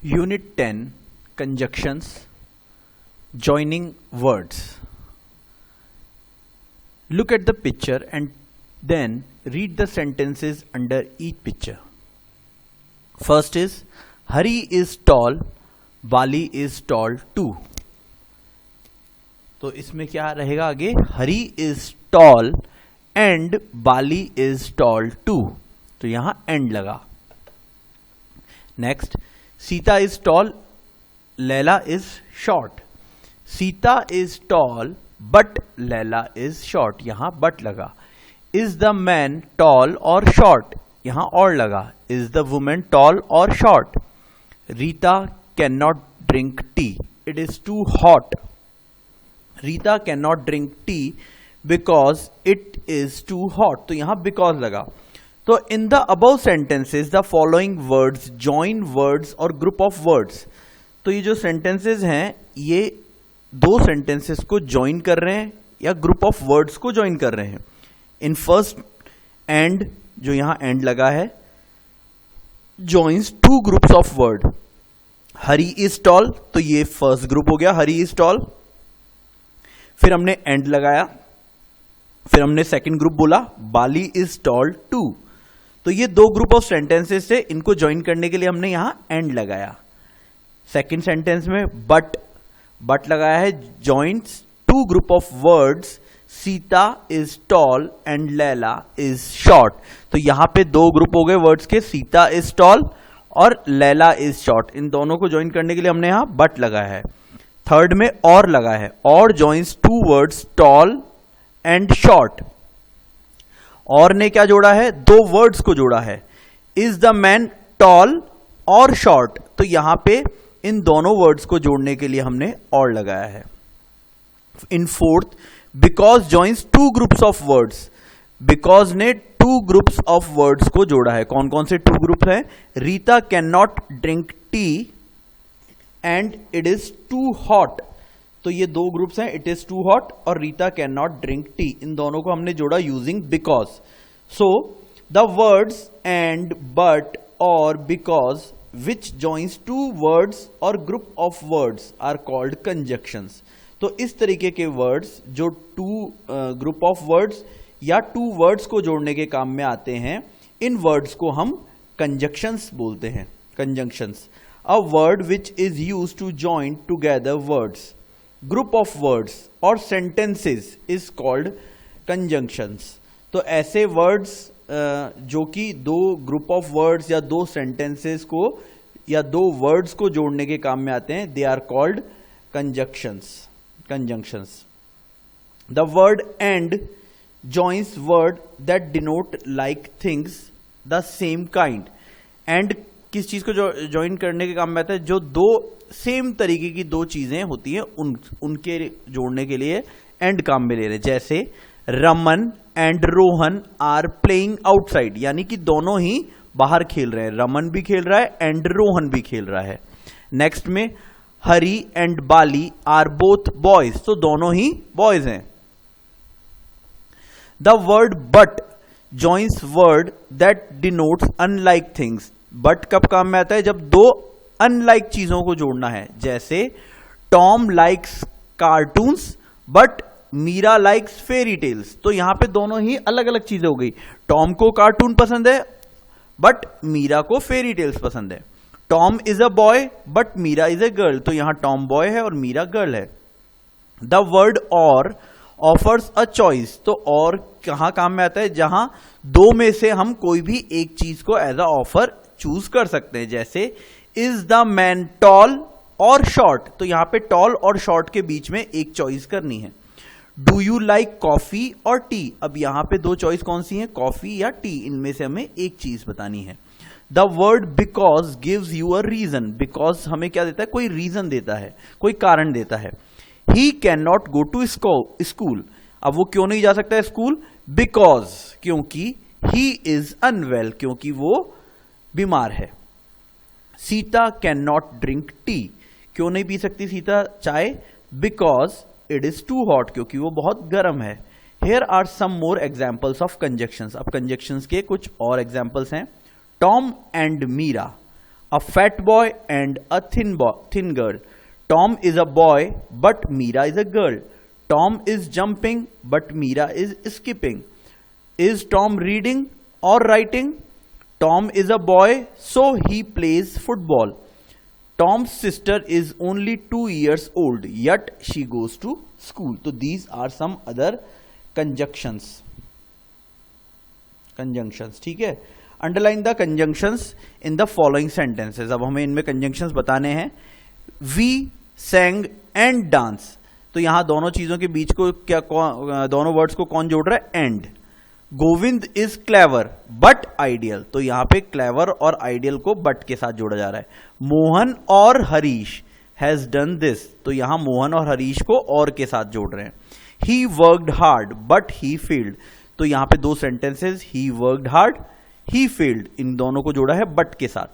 Unit 10 Conjunctions Joining Words. Look at the picture and then read the sentences under each picture. First is Hari is tall, Bali is tall too. तो इसमें क्या रहेगा आगे? Hari is tall and Bali is tall too. तो यहां and लगा. Next Sita is tall, Laila is short. Sita is tall, but Laila is short. यहाँ but लगा. Is the man tall or short? यहाँ और लगा. Is the woman tall or short? Rita cannot drink tea. It is too hot. Rita cannot drink tea because it is too hot. तो यहाँ because लगा. तो in the above sentences the following words join words और group of words. तो ये जो sentences हैं ये दो सेंटेंसेस को ज्वाइन कर रहे हैं या ग्रुप ऑफ वर्ड्स को ज्वाइन कर रहे हैं. इन फर्स्ट एंड जो यहां एंड लगा है joins two groups of word. Hari is tall, तो ये फर्स्ट ग्रुप हो गया हरी इज टॉल. फिर हमने एंड लगाया, फिर हमने सेकंड ग्रुप बोला बाली इज टॉल टू. तो ये दो ग्रुप ऑफ सेंटेंसेस से इनको ज्वाइन करने के लिए हमने यहां एंड लगाया. सेकंड सेंटेंस में बट लगाया है. Joints two group of words Sita is tall and Laila is short. तो यहां पे दो ग्रुप हो गए वर्ड्स के, सीता इज टॉल और लैला इज शॉर्ट. इन दोनों को ज्वाइन करने के लिए हमने यहां बट लगाया है. थर्ड में और लगा है, और joins two words tall and short. और ने क्या जोड़ा है? दो वर्ड्स को जोड़ा है. इज द मैन टॉल और शॉर्ट. तो यहां पे इन दोनों वर्ड्स को जोड़ने के लिए हमने और लगाया है. In fourth because joins two groups of words. Because ने टू ग्रुप्स ऑफ वर्ड्स को जोड़ा है. कौन कौन से टू ग्रुप है? Rita can not drink tea and it is too hot. तो ये दो ग्रुप्स हैं, इट इज टू हॉट और Rita can not drink tea. इन दोनों को हमने जोड़ा using because. So the words and but और because which joins two words और group of words are called conjunctions. तो इस तरीके के वर्ड्स जो टू ग्रुप ऑफ वर्ड्स या टू वर्ड्स को जोड़ने के काम में आते हैं, इन वर्ड्स को हम कंजक्शंस बोलते हैं. Conjunctions, a word which is used to join together words, group of words और सेंटेंसेस इज कॉल्ड कंजंक्शंस. तो ऐसे वर्ड्स जो कि दो ग्रुप ऑफ वर्ड्स या दो सेंटेंसेस को या दो वर्ड्स को जोड़ने के काम में आते हैं, they are called conjunctions. Conjunctions. The word and joins word that denote like things the same kind. And किस चीज को ज्वाइन करने के काम में आता है? जो दो सेम तरीके की दो चीजें होती हैं उनके जोड़ने के लिए एंड काम में ले रहे. जैसे Raman and Rohan are playing outside, यानी कि दोनों ही बाहर खेल रहे हैं. रमन भी खेल रहा है एंड रोहन भी खेल रहा है. नेक्स्ट में Hari and Bali are both boys, तो दोनों ही बॉयज हैं. The word but joins word that denotes unlike things. But कब काम में आता है? जब दो अनलाइक चीजों को जोड़ना है. जैसे Tom likes cartoons but Meera likes fairy tales. तो यहां पे दोनों ही अलग अलग चीजें हो गई. टॉम को कार्टून पसंद है बट मीरा को फेरी टेल्स पसंद है. Tom is a boy but Meera is a girl. तो यहां टॉम बॉय है और मीरा गर्ल है. The word or offers a choice. तो और कहां काम में आता है? जहां दो में से हम कोई भी एक चीज को एज अ ऑफर चूज कर सकते हैं. जैसे इज द मैन टॉल और शॉर्ट. तो यहां पे टॉल और शॉर्ट के बीच में एक चॉइस करनी है. डू यू लाइक कॉफी और टी. अब यहां पे दो चॉइस कौन सी है? कॉफी या टी. इनमें से हमें एक चीज बतानी है. The word because gives you a reason. Because हमें क्या देता है? कोई रीजन देता है, कोई कारण देता है. He can not go to school. अब वो क्यों नहीं जा सकता है स्कूल? बिकॉज, क्योंकि ही इज अनवेल, क्योंकि वो बीमार है. Sita can not drink tea. क्यों नहीं पी सकती सीता चाय? Because it is too hot, क्योंकि वो बहुत गर्म है. Here are some more examples of conjunctions. अब कंजक्शंस के कुछ और एग्जाम्पल्स हैं. Tom and Meera a fat boy and a thin girl. Tom is a boy, but Meera is a girl. Tom is jumping, but Meera is skipping. Is Tom reading or writing? Tom is a boy, so he plays football. Tom's sister is only 2 years old, yet she goes to school. So these are some other conjunctions. ठीक है. Underline the conjunctions in the following sentences. अब हमें इनमें conjunctions बताने हैं. We sang and dance. तो यहां दोनों चीजों के बीच को दोनों वर्ड्स को कौन जोड़ रहा है? And. Govind is clever but ideal. तो यहां पे क्लेवर और आइडियल को बट के साथ जोड़ा जा रहा है. मोहन और हरीश हैज डन दिस. तो यहां मोहन और हरीश को और के साथ जोड़ रहे हैं. He worked hard but he failed. तो यहां पे 2 sentences, he worked hard, he failed, इन दोनों को जोड़ा है बट के साथ.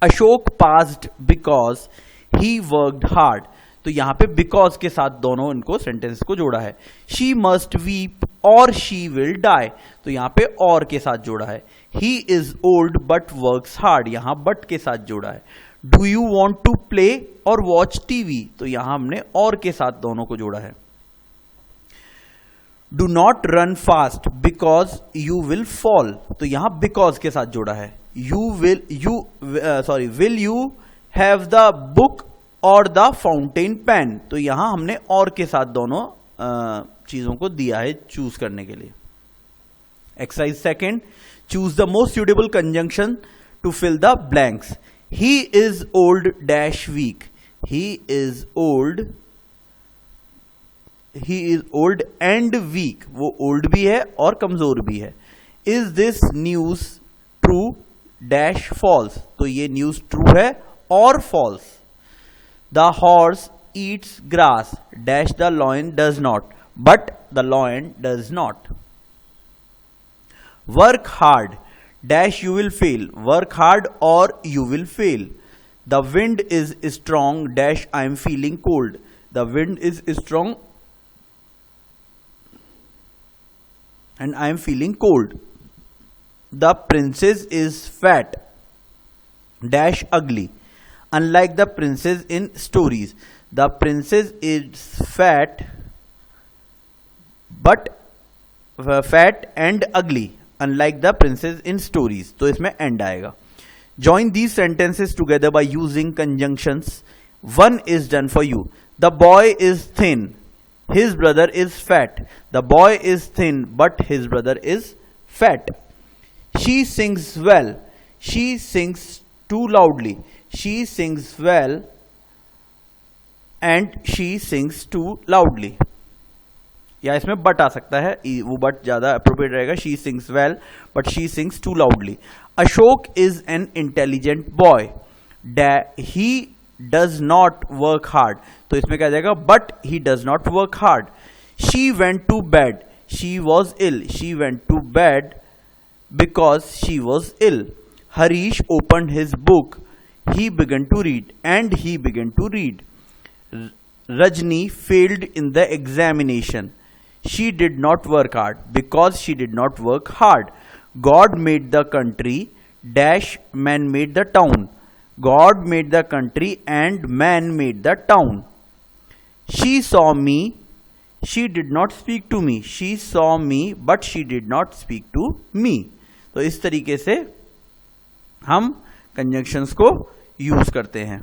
Ashok passed because he worked hard. तो यहां पे बिकॉज के साथ दोनों इनको सेंटेंस को जोड़ा है. She must weep or she will die. तो यहां पे और के साथ जोड़ा है. He is old but works hard. यहां बट के साथ जोड़ा है. Do you want to play or watch TV. तो यहां हमने और के साथ दोनों को जोड़ा है. Do not run fast because you will fall. तो यहां बिकॉज के साथ जोड़ा है. Will you have the book और द फाउंटेन पेन. तो यहां हमने और के साथ दोनों चीजों को दिया है चूज करने के लिए. Exercise second, choose the most suitable conjunction to fill the blanks. He is old dash weak. He is old and weak. वो ओल्ड भी है और कमजोर भी है. Is this news true dash false. तो ये न्यूज ट्रू है और false. The horse eats grass dash the lion does not, but the lion does not. Work hard dash you will fail. Work hard or you will fail. The wind is strong dash I am feeling cold. The wind is strong and I am feeling cold. The princess is fat dash ugly. Unlike the princess in stories. The princess is fat and ugly. Unlike the princess in stories. तो इसमें end आएगा. Join these sentences together by using conjunctions. One is done for you. The boy is thin. His brother is fat. The boy is thin, but his brother is fat. She sings well. She sings too loudly. She sings well and she sings too loudly. या इसमें but आ सकता है, वो but ज्यादा appropriate रहेगा. She sings well but she sings too loudly. Ashok is an intelligent boy. He does not work hard. तो इसमें क्या जाएगा? But he does not work hard. She went to bed. She was ill. She went to bed because she was ill. Harish opened his book. He began to read and he began to read. Rajni failed in the examination. She did not work hard because she did not work hard. God made the country dash man made the town. God made the country and man made the town. She saw me. She did not speak to me. She saw me but she did not speak to me. तो इस तरीके से हम conjunctions को use करते हैं.